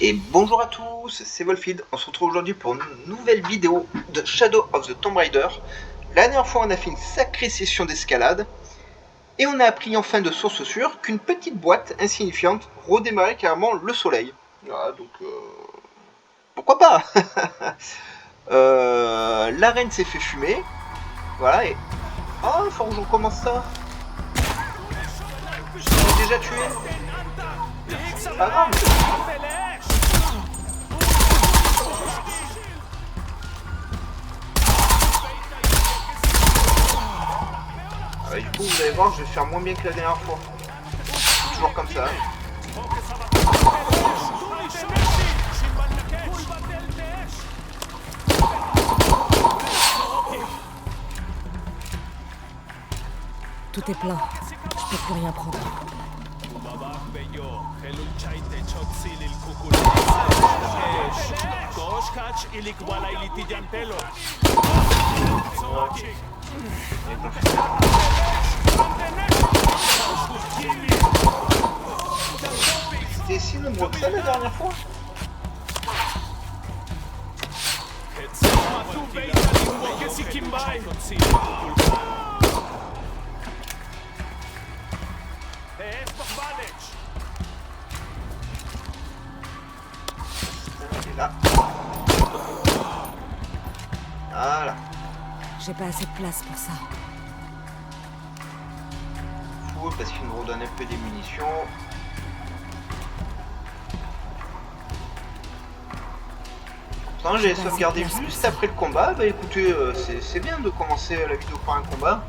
Et bonjour à tous, c'est Wolfid. On se retrouve aujourd'hui pour une nouvelle vidéo de Shadow of the Tomb Raider. La dernière fois, on a fait une sacrée session d'escalade. Et on a appris en fin de source sûre qu'une petite boîte insignifiante redémarrait carrément le soleil. Voilà, donc pourquoi pas. La reine s'est fait fumer. Voilà, et... Oh, faut que je recommence ça. Je l'ai déjà tué. C'est pas grave. Du coup, vous allez voir, je vais faire moins bien que la dernière fois. Toujours comme ça. Tout est plein. Je peux plus rien prendre. C'était si nombreux que ça la dernière fois. Et là. Voilà. J'ai pas assez de place pour ça. Fou parce qu'il nous redonne un peu des munitions. Pourtant j'ai sauvegardé juste après le combat. Bah écoutez, c'est bien de commencer la vidéo par un combat.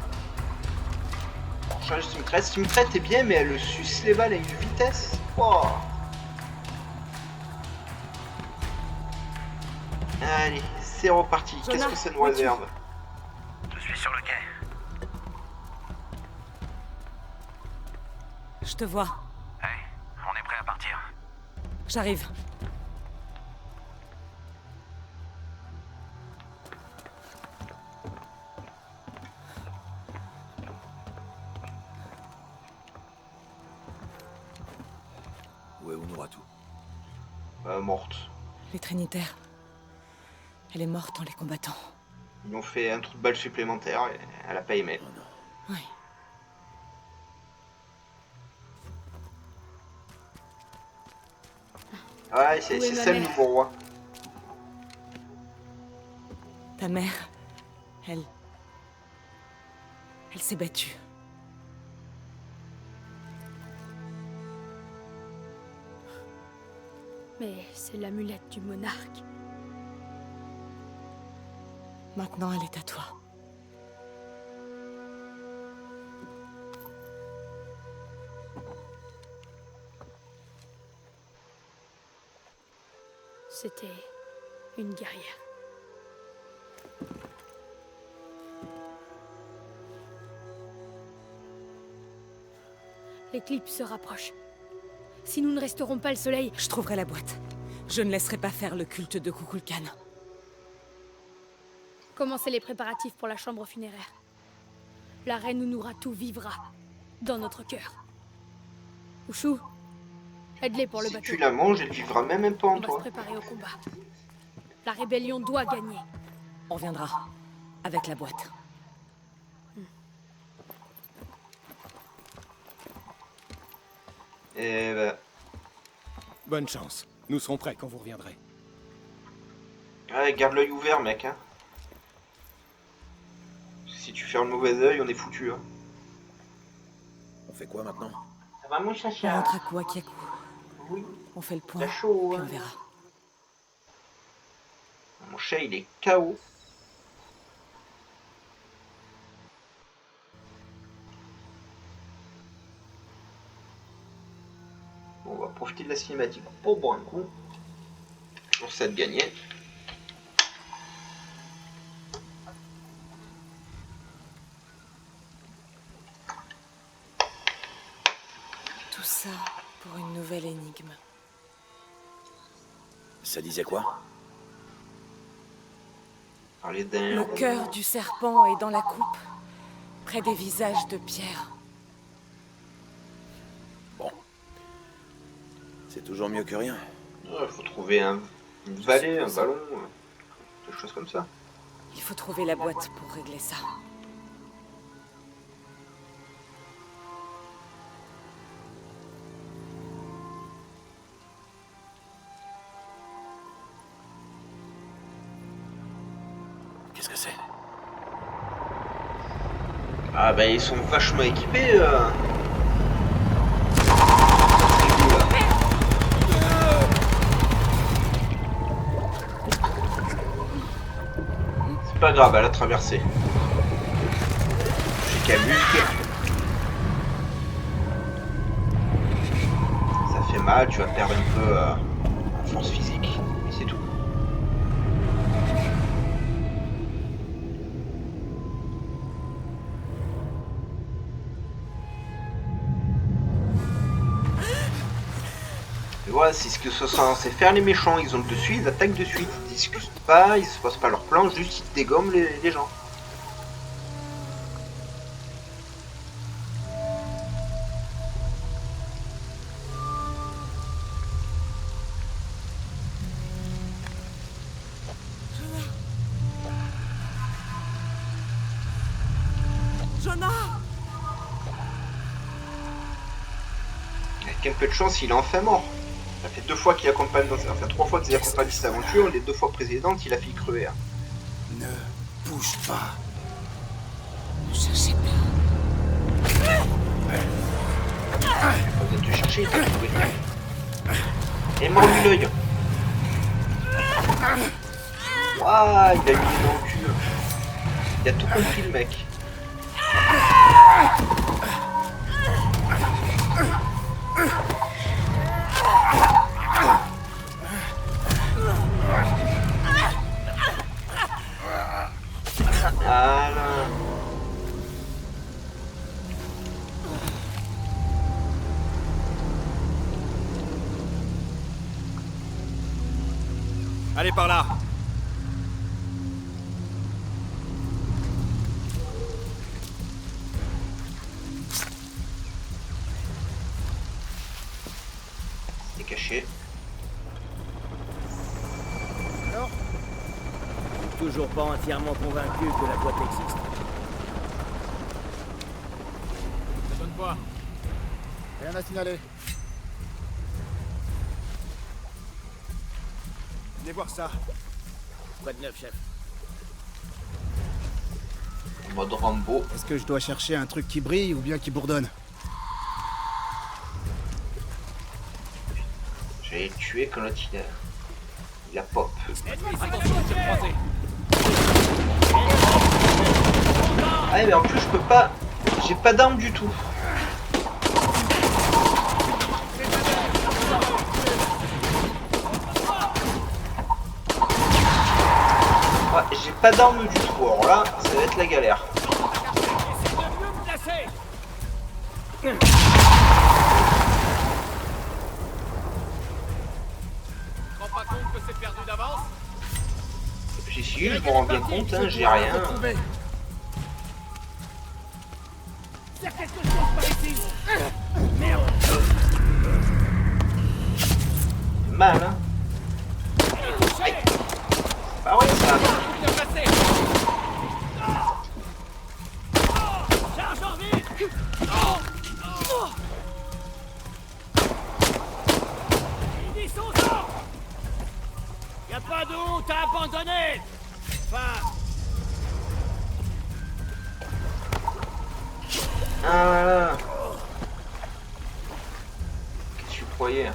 Changer Steamcrate. Steamcrate est bien mais elle suce les balles à une vitesse. Wow. Allez, c'est reparti. Qu'est-ce que ça nous réserve? Je suis sur le quai. Je te vois. Hey, on est prêt à partir. J'arrive. Où est Unuratu? Morte. Les Trinitaires. Elle est morte en les combattant. Ils ont fait un trou de balle supplémentaire et elle a pas aimé. Oh non. Oui. Ouais, c'est ça le nouveau roi. Ta mère, elle s'est battue. Mais c'est l'amulette du monarque. Maintenant, elle est à toi. C'était une guerrière. L'éclipse se rapproche. Si nous ne resterons pas le soleil... Je trouverai la boîte. Je ne laisserai pas faire le culte de Kukulkan. Commencez les préparatifs pour la chambre funéraire. La reine Unuratu vivra dans notre cœur. Ushu, aide-les pour le Si bateau. tu la manges, elle vivra même un peu On en va se toi. préparer au combat. La rébellion doit gagner. On reviendra. Avec la boîte. Et bah... Bonne chance. Nous serons prêts quand vous reviendrez. Ouais, garde l'œil ouvert, mec. Hein. Si tu fermes le mauvais œil, on est foutu. Hein. On fait quoi maintenant? Ça va, mon On chacha? rentre à Kuakiaku. Oui. On fait le point. T'as chaud, Puis hein. on verra. Mon chat, il est KO. Bon, on va profiter de la cinématique pour boire un coup. Pour ça de gagner. Tout ça pour une nouvelle énigme. Ça disait quoi? Parler d'un... Le cœur du serpent est dans la coupe, près des visages de pierre. Bon. C'est toujours mieux que rien. Il faut trouver une vallée, un ballon, des choses comme ça. Il faut trouver la boîte pour régler ça. Qu'est-ce que c'est? Ah bah ils sont vachement équipés. C'est pas grave, elle a traversé. J'ai qu'à muscler. Ça fait mal, tu vas perdre un peu en force physique, mais c'est tout. Et voilà, c'est ce que sont censés faire les méchants. Ils ont le dessus, ils attaquent de suite. Ils discutent pas, ils se passent pas leur plan, juste ils dégomment les gens. Jonah! Avec un peu de chance, il est enfin mort. Ça fait 2 fois qu'il accompagne dans enfin 3 fois qu'il accompagne cette aventure, les 2 fois précédentes, il a failli crever. Hein. Ne bouge pas. Ne cherchez pas. Pas besoin de te chercher, il t'a trouvé. Et mord-lui l'œil. Waouh, il a mis les dans le cul. Il a tout compris le mec. Voilà. Allez par là. C'est caché. Alors? Toujours pas entièrement convaincu que la boîte existe. Ça donne quoi? Rien à signaler. Venez voir ça. Quoi de neuf, chef? En mode Rambo. Est-ce que je dois chercher un truc qui brille ou bien qui bourdonne? J'allais le tuer quand l'autre il a pop. Ah mais en plus je peux pas. J'ai pas d'arme du tout. Ah, j'ai pas d'arme du tout, alors là ça va être la galère. Si, je me rends bien compte, hein, j'ai rien. Mal, hein. Aïe. Bah ouais, ça. Y'a pas d'eau, t'as abandonné! Enfin... Ah voilà. Qu'est-ce que tu croyais?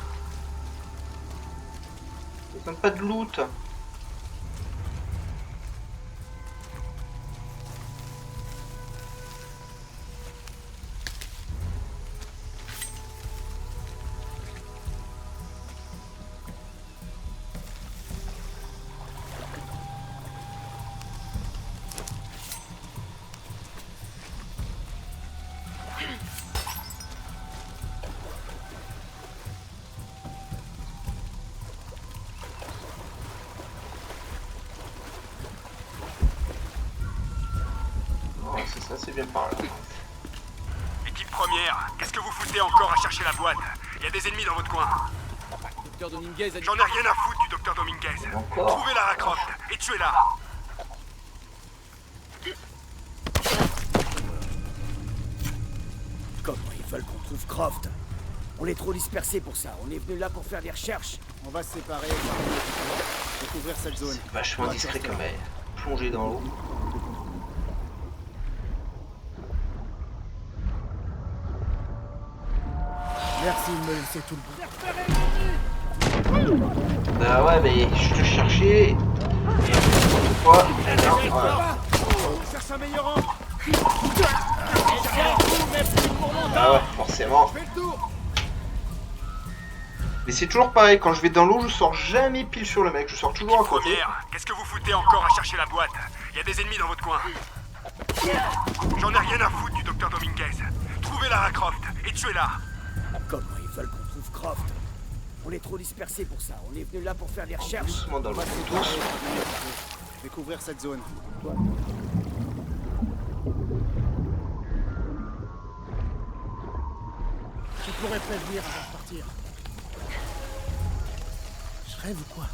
Ils n'ont pas de loot. Ça c'est bien par là. Équipe première, qu'est-ce que vous foutez encore à chercher la boîte? Il y a des ennemis dans votre coin. Docteur Dominguez a dit... J'en ai rien à foutre du docteur Dominguez. Encore. Trouvez Lara Croft et tuez-la. Comment ils veulent qu'on trouve Croft? On est trop dispersés pour ça. On est venu là pour faire des recherches. On va se séparer, découvrir cette zone. C'est vachement discret quand même. Plonger dans l'eau. Merci de me laisser tout le bruit. Bah ouais, mais je te cherchais. Et n'importe quoi. Alors, voilà. On cherche un meilleur angle. Ah ouais, forcément. Fais le tour. Mais c'est toujours pareil, quand je vais dans l'eau, je sors jamais pile sur le mec, je sors toujours à côté. Première, qu'est-ce que vous foutez encore à chercher la boîte? Il y a des ennemis dans votre coin. J'en ai rien à foutre du docteur Dominguez. Trouvez Lara Croft et tuez-la. Comment ils veulent qu'on trouve Croft? On est trop dispersés pour ça. On est venu là pour faire des recherches. Doucement dans On l'eau, va se tous. séparer, découvrir cette zone. Tu pourrais prévenir avant de partir. Je rêve ou quoi?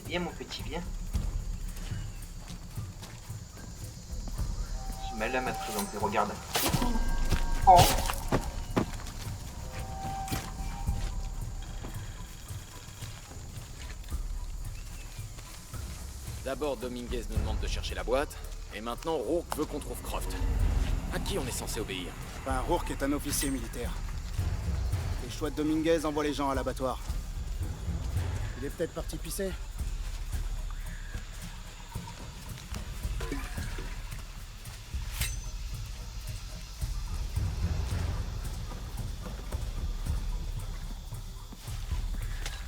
Viens mon petit, viens. J'ai mal à me présenter, regarde. Oh. D'abord, Dominguez nous demande de chercher la boîte, et maintenant, Rourke veut qu'on trouve Croft. À qui on est censé obéir? Enfin, Rourke est un officier militaire. Les choix de Dominguez envoient les gens à l'abattoir. Il est peut-être parti pisser.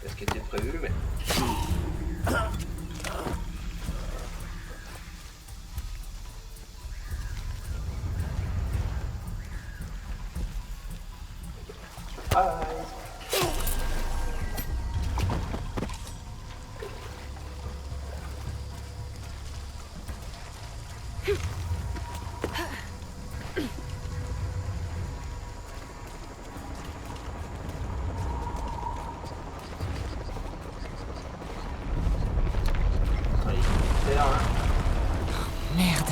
C'est ce qui était prévu, mais... Merde.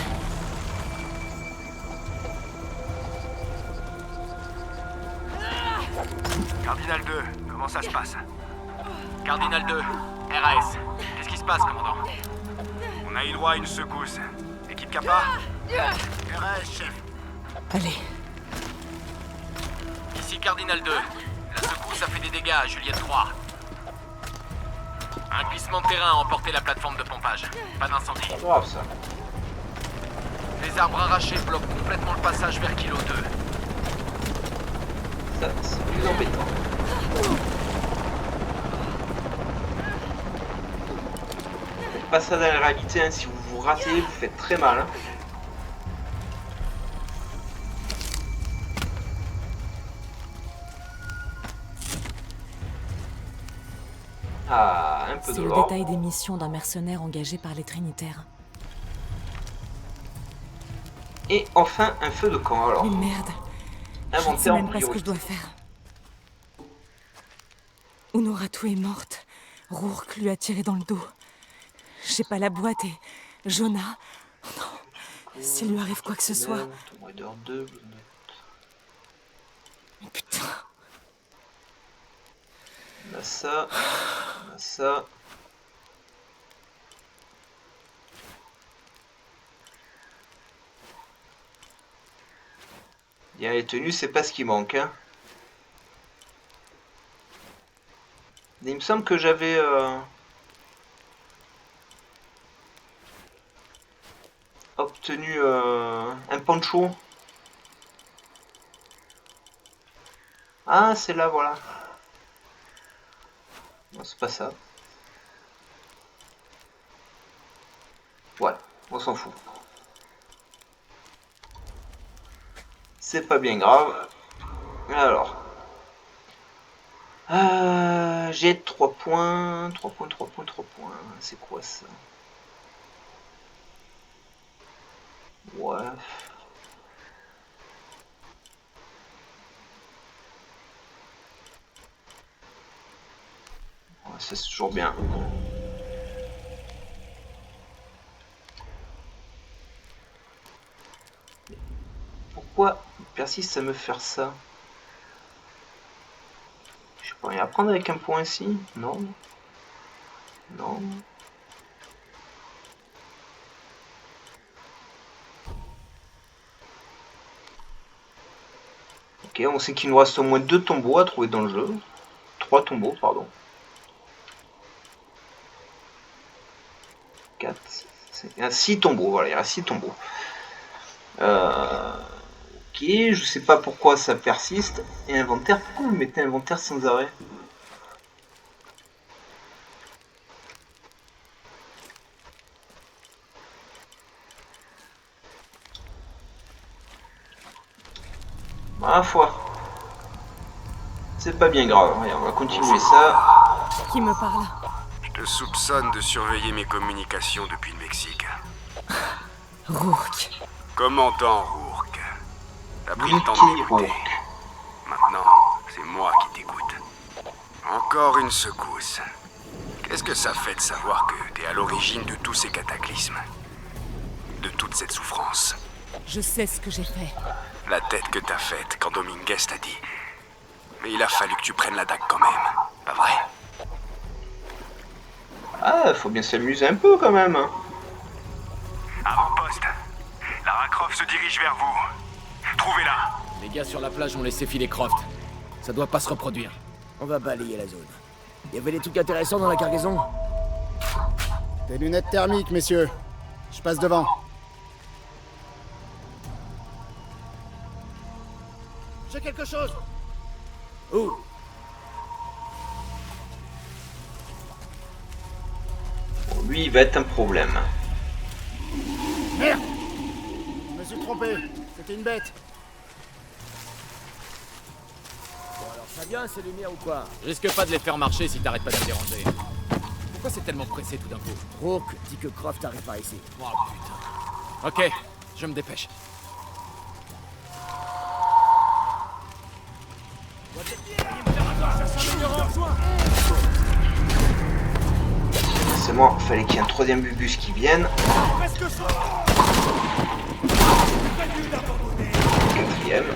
Cardinal 2, comment ça se passe? Cardinal 2, RAS. Qu'est-ce qui se passe, commandant? On a eu droit à une secousse. Équipe Kappa? RAS, chef. Allez. Ici Cardinal 2. La secousse a fait des dégâts à Juliette 3. Un glissement de terrain a emporté la plateforme de pompage. Pas d'incendie. C'est grave ça. Les arbres arrachés bloquent complètement le passage vers Kilo 2. Ça, c'est plus embêtant. Faites pas ça dans la réalité, hein. Si vous vous ratez, vous faites très mal. Hein. Ah, un peu C'est de le l'or. détail des missions d'un mercenaire engagé par les Trinitaires. Et enfin, un feu de camp, alors. Mais merde. Je ne sais Inventaire en même pas ce que je priorité. dois faire. Honoratu est morte. Rourke lui a tiré dans le dos. J'ai pas la boîte et... Jonah... Non. S'il lui arrive quoi que ce soit... Tomb Raider 2, Blue Note. Mais putain... On a ça. On a ça. Bien, les tenues, c'est pas ce qui manque. Hein. Il me semble que j'avais obtenu un poncho. Ah, c'est là, voilà. Non, c'est pas ça. Ouais, on s'en fout. C'est pas bien grave. Alors. J'ai 3 points. 3 points, 3 points, 3 points. C'est quoi ça? Ouais. Ça c'est toujours bien. Pourquoi il persiste à me faire ça? Je peux rien apprendre avec un point ici? Non. Non. Ok, on sait qu'il nous reste au moins 2 tombeaux à trouver dans le jeu. 3 tombeaux, pardon. 4, 5, 6 tombeaux, voilà, il y a 6 tombeaux. Ok, je sais pas pourquoi ça persiste. Et inventaire, pourquoi vous mettez inventaire sans arrêt? Ma foi. C'est pas bien grave, allez, on va continuer ça. Qui me parle? Je te soupçonne de surveiller mes communications depuis le Mexique. Rourke. Commandant Rourke. T'as pris le temps de Mickey m'écouter. Rourke. Maintenant, c'est moi qui t'écoute. Encore une secousse. Qu'est-ce que ça fait de savoir que t'es à l'origine de tous ces cataclysmes? De toute cette souffrance? Je sais ce que j'ai fait. La tête que t'as faite quand Dominguez t'a dit. Mais il a fallu que tu prennes la dague quand même, pas vrai? Ah, faut bien s'amuser un peu quand même. Avant-poste. Lara Croft se dirige vers vous. Trouvez-la. Les gars sur la plage ont laissé filer Croft. Ça doit pas se reproduire. On va balayer la zone. Il y avait des trucs intéressants dans la cargaison? Des lunettes thermiques, messieurs. Je passe devant. J'ai quelque chose. Où? Bon, lui, il va être un problème. Merde! Je me suis trompé. C'était une bête. Bon alors ça vient ces lumières ou quoi? Risque pas de les faire marcher si t'arrêtes pas de les déranger. Pourquoi c'est tellement pressé tout d'un coup? Rourke dit que Croft arrive par ici. Oh putain. Ok, je me dépêche. C'est moi, fallait qu'il y ait un troisième bubus qui vienne. Quatrième.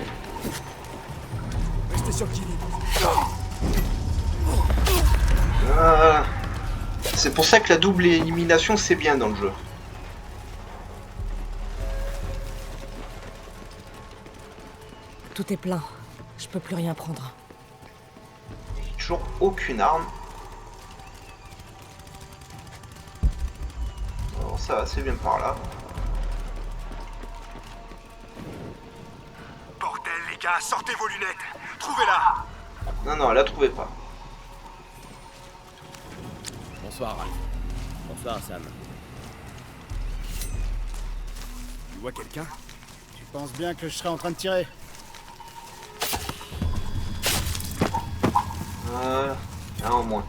C'est pour ça que la double élimination c'est bien dans le jeu. Tout est plein. Je peux plus rien prendre. J'ai toujours aucune arme. Alors ça va, c'est bien par là. Bordel, les gars, sortez vos lunettes. Trouvez-la. Non, non, elle la trouvait pas. Bonsoir, Ralph. Bonsoir Sam. Tu vois quelqu'un? Tu penses bien que je serais en train de tirer? Un au moins.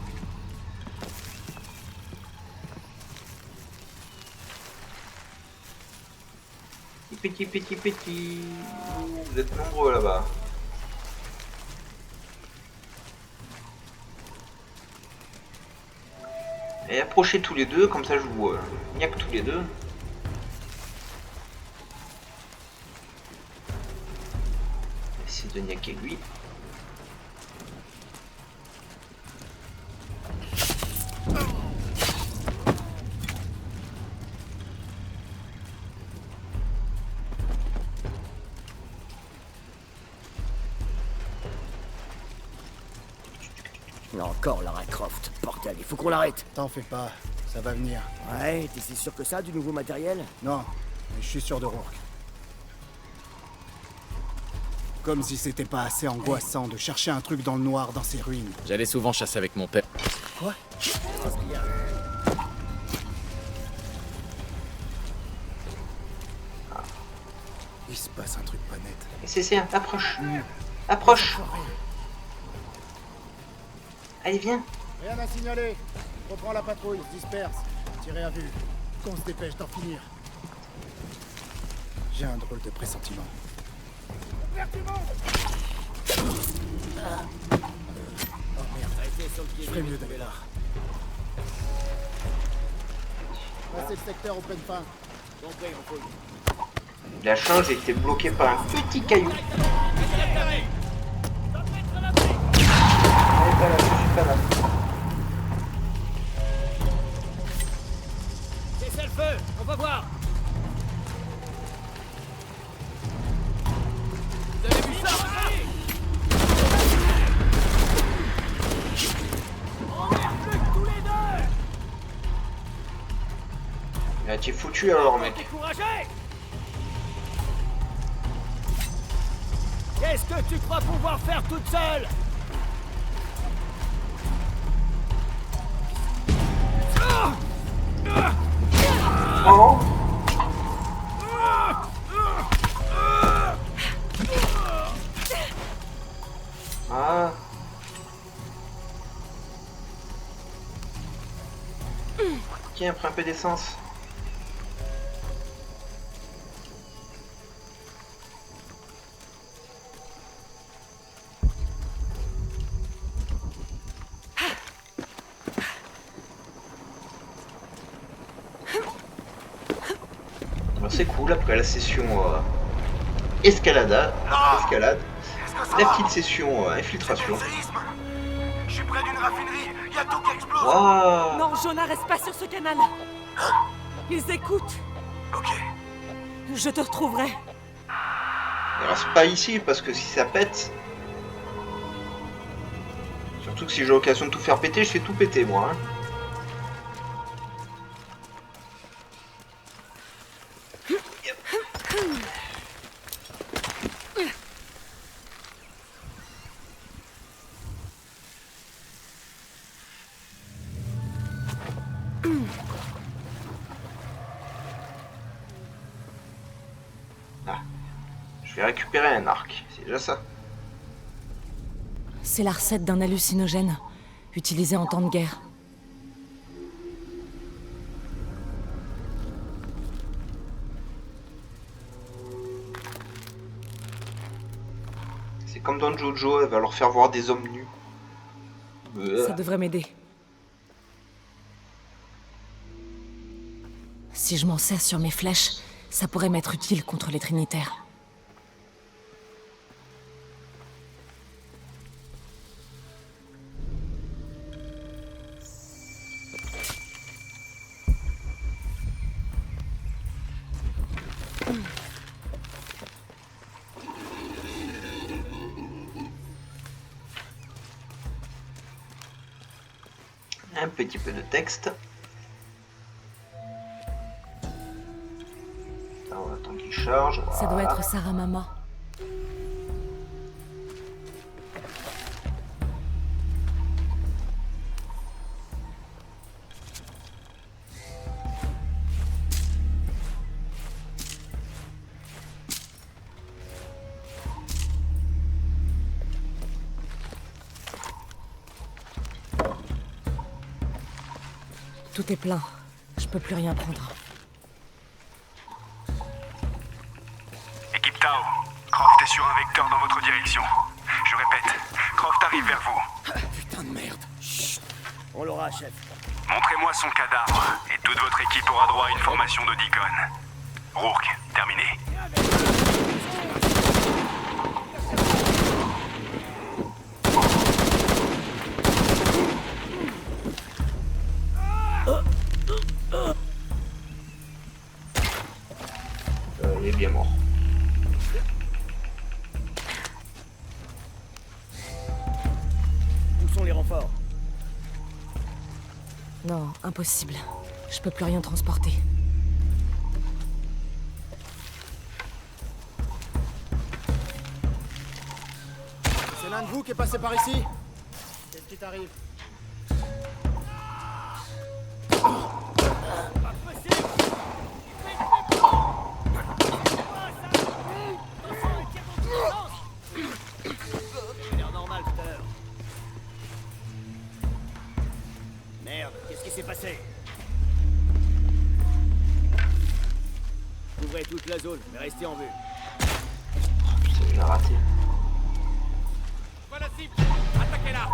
Petit. Vous êtes nombreux là-bas. Et approchez tous les deux, comme ça je vous niaque tous les deux. Essayez de niaquer lui. Encore Lara Croft. Bordel, il faut qu'on l'arrête. T'en fais pas, ça va venir. Ouais, t'es si sûr que ça du nouveau matériel? Non, mais je suis sûr de Rourke. Comme si c'était pas assez angoissant de chercher un truc dans le noir dans ces ruines. J'allais souvent chasser avec mon père. Quoi? Il se passe un truc pas net. Et c'est approche. Approche. Allez, viens. Rien à signaler. Reprends la patrouille, se disperse. Tirez à vue. Qu'on se dépêche d'en finir. J'ai un drôle de pressentiment. Restez sur le pied. Je ferais mieux d'aller là. Passez le secteur open fin. Compris, on fouille. La change était bloquée par un petit caillou. Allez, pas là, je suis pas là. Cessez le feu, on va voir. Vous avez vu ça? On est plus que tous les deux. Là, t'es foutu alors, mec. Découragé. Qu'est-ce que tu crois pouvoir faire toute seule? Oh! Ah! Tiens, prends un peu d'essence. C'est cool après la session escalade, la petite session infiltration. Je suis près d'une raffinerie, il y a tout qui explose. Waouh! Non, Jonah, reste pas sur ce canal. Ils écoutent. Ok. Je te retrouverai. Il reste pas ici parce que si ça pète. Surtout que si j'ai l'occasion de tout faire péter, je fais tout péter moi. Hein. Ah, je vais récupérer un arc, c'est déjà ça. C'est la recette d'un hallucinogène, utilisé en temps de guerre. C'est comme dans Jojo, elle va leur faire voir des hommes nus. Ça devrait m'aider. Si je m'en sers sur mes flèches, ça pourrait m'être utile contre les Trinitaires. Un petit peu de texte. On attend qu'il charge. Ça doit être Sarah Mama. Tout est plein. Je peux plus rien prendre. Équipe Tau, Croft est sur un vecteur dans votre direction. Je répète, Croft arrive vers vous. Putain de merde. Chut. On l'aura, chef. Montrez-moi son cadavre, et toute votre équipe aura droit à une formation de Deacon. Rourke, terminé. Il est bien mort. Où sont les renforts? Non, impossible. Je peux plus rien transporter. C'est l'un de vous qui est passé par ici? Qu'est-ce qui t'arrive? Merde, qu'est-ce qui s'est passé? Ouvrez toute la zone, mais restez en vue. Putain, il a raté. Voilà cible. Attaquez-la.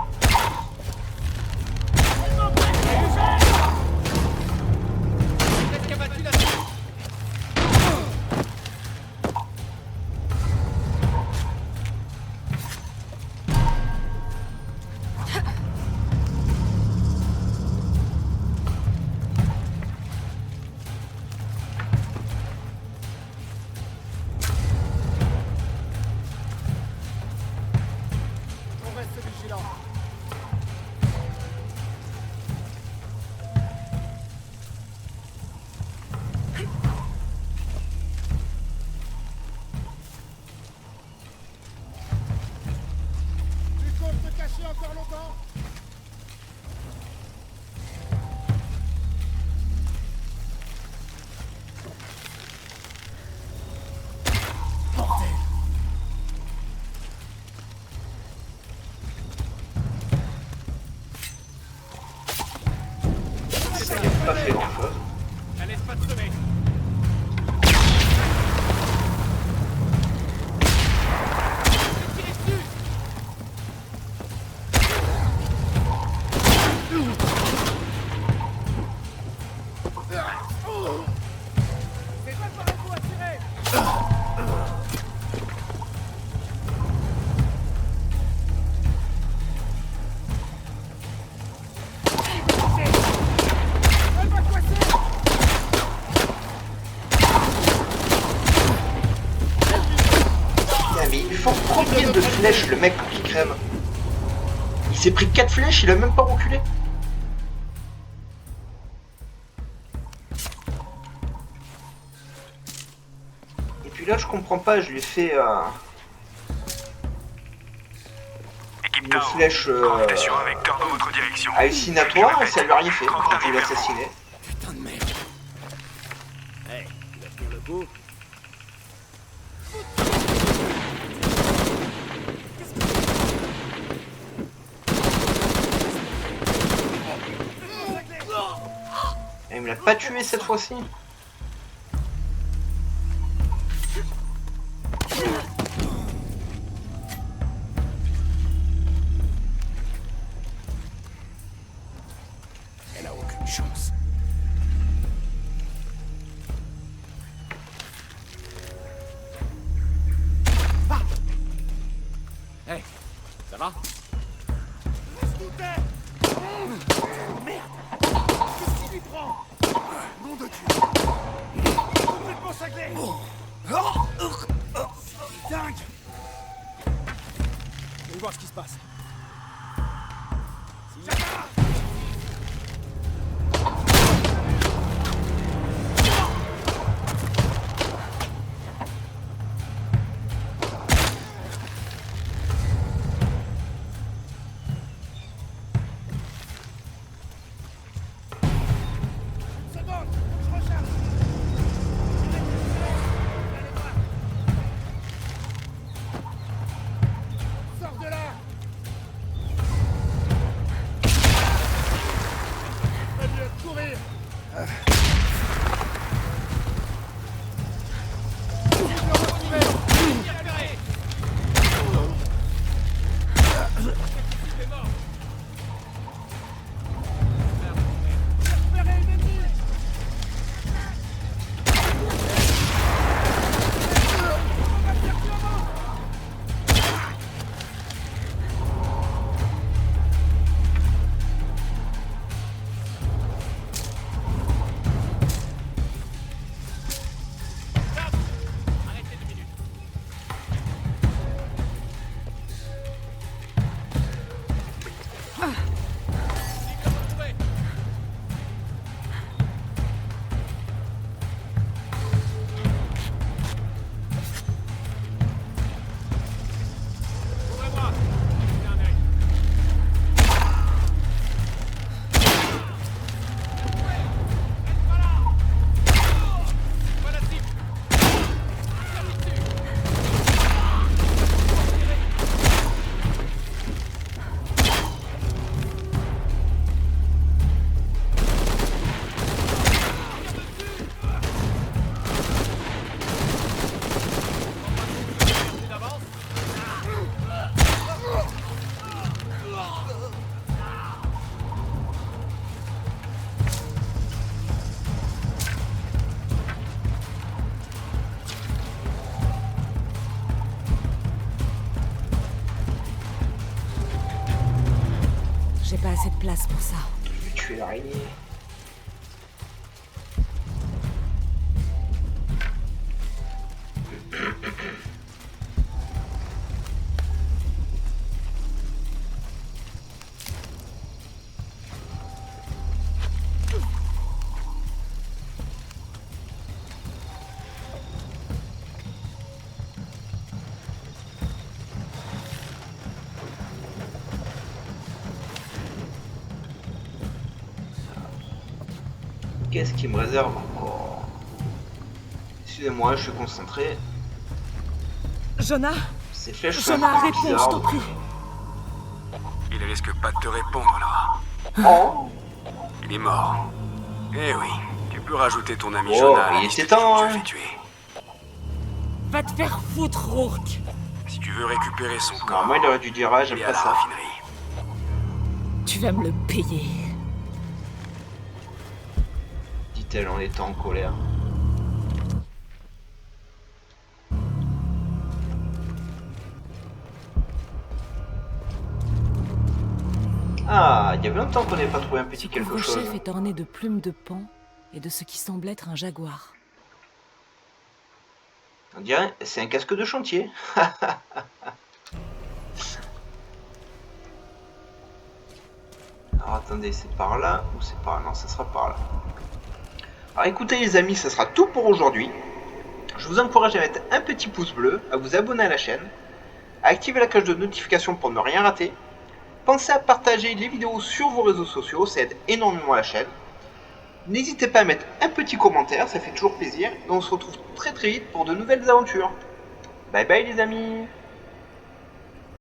mais il faut combien de flèches le mec pour qu'il crève? Il s'est pris 4 flèches, il a même pas reculé. Et puis là je comprends pas, je lui ai fait une flèche sur un vecteur dans votre direction. hallucinatoire et ça lui a rien fait. J'ai dû l'assassiner. Putain de merde. Hey, tu vas tenir le coup? Et il me l'a pas tué cette fois-ci. Elle a aucune chance. Hey, ça va? Dingue! Je vais voir ce qui se passe. J'ai pas assez de place pour ça. Je vais tuer l'araignée. Qu'est-ce qui me réserve encore? Excusez-moi, je suis concentré. Jonah, Ces flèches sont un Jonah, peu réponds, je bizarres. t'en prie. Il risque pas de te répondre, Lara. Oh, Il est mort. Eh oui, tu peux rajouter ton ami Oh, Jonah à la il liste était des temps, gens que hein. tu as fait tuer. Va te faire foutre, Rourke. Si tu veux récupérer son corps, normalement il aurait dû dire ah, j'aime il est à pas la ça. raffinerie. Tu vas me le payer. Dit-elle en étant en colère. Ah, il y avait longtemps qu'on n'avait pas trouvé un petit quelque chose. Le chef est orné de plumes de paon et de ce qui semble être un jaguar. On dirait c'est un casque de chantier. Alors attendez, c'est par là ou c'est par là? Non, ça sera par là. Alors écoutez les amis, ça sera tout pour aujourd'hui. Je vous encourage à mettre un petit pouce bleu, à vous abonner à la chaîne, à activer la cloche de notification pour ne rien rater. Pensez à partager les vidéos sur vos réseaux sociaux, ça aide énormément la chaîne. N'hésitez pas à mettre un petit commentaire, ça fait toujours plaisir. Et on se retrouve très vite pour de nouvelles aventures. Bye bye les amis.